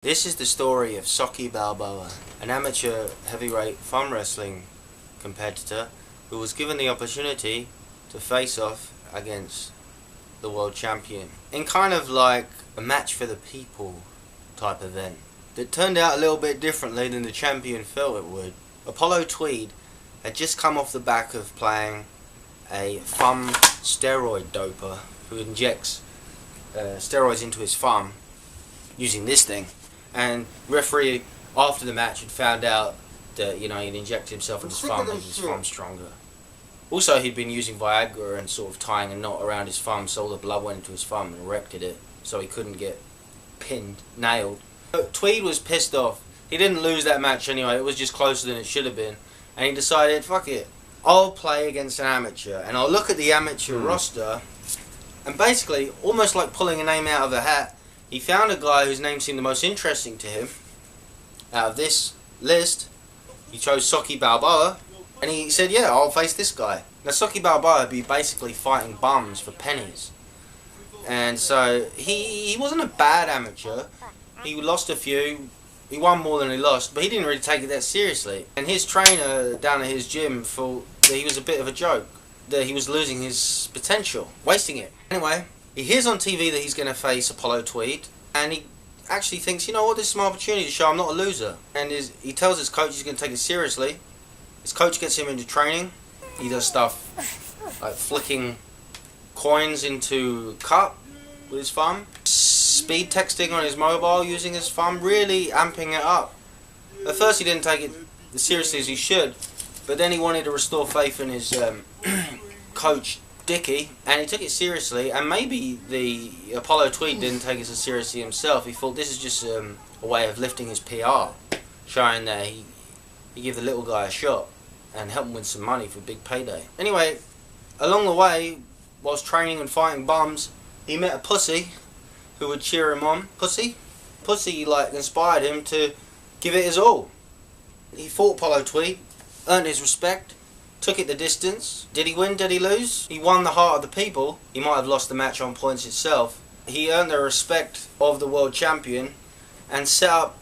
This is the story of SOCKY Balboa, an amateur heavyweight fun wrestling competitor who was given the opportunity to face off against the world champion in kind of like a match for the people type event that turned out a little bit differently than the champion felt it would. Apollo Tweed had just come off the back of playing a thumb steroid doper who injects steroids into his thumb using this thing. And referee after the match had found out that he'd injected himself in his thumb and his thumb stronger. Also, he'd been using Viagra and sort of tying a knot around his thumb so all the blood went into his thumb and erected it so he couldn't get nailed. But Tweed was pissed off. He didn't lose that match anyway, it was just closer than it should have been. And he decided, fuck it, I'll play against an amateur and I'll look at the amateur roster and basically, almost like pulling a name out of a hat, he found a guy whose name seemed the most interesting to him. Out of this list, he chose SOCKY Balboa, and he said, yeah, I'll face this guy. Now, SOCKY Balboa would be basically fighting bums for pennies. And so, he wasn't a bad amateur. He lost a few, he won more than he lost, but he didn't really take it that seriously. And his trainer down at his gym thought that he was a bit of a joke, that he was losing his potential, wasting it. Anyway, he hears on TV that he's going to face Apollo Tweed, and he actually thinks, you know what, this is my opportunity to show I'm not a loser. And he tells his coach he's going to take it seriously. His coach gets him into training. He does stuff like flicking coins into a cup with his thumb, speed texting on his mobile using his thumb, really amping it up. At first he didn't take it as seriously as he should, but then he wanted to restore faith in his coach Dicky, and he took it seriously. And maybe the Apollo Tweed didn't take it so seriously himself. He thought this is just a way of lifting his PR, showing that he give the little guy a shot and help him win some money for a big payday. Anyway, along the way, whilst training and fighting bums, he met a pussy who would cheer him on. Pussy like inspired him to give it his all. He fought Apollo Tweed, earned his respect, took it the distance. Did he win? Did he lose? He won the heart of the people. He might have lost the match on points itself. He earned the respect of the world champion and set up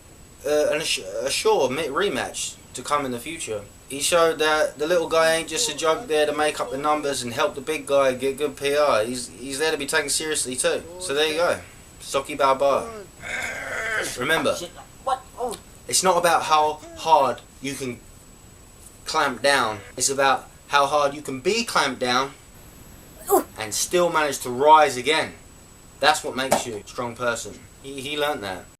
a sure rematch to come in the future. He showed that the little guy ain't just a joke there to make up the numbers and help the big guy get good PR. He's there to be taken seriously too. So there you go. SOCKY Balboa. Remember, it's not about how hard you can clamp down. It's about how hard you can be clamped down and still manage to rise again. That's what makes you a strong person. He learnt that.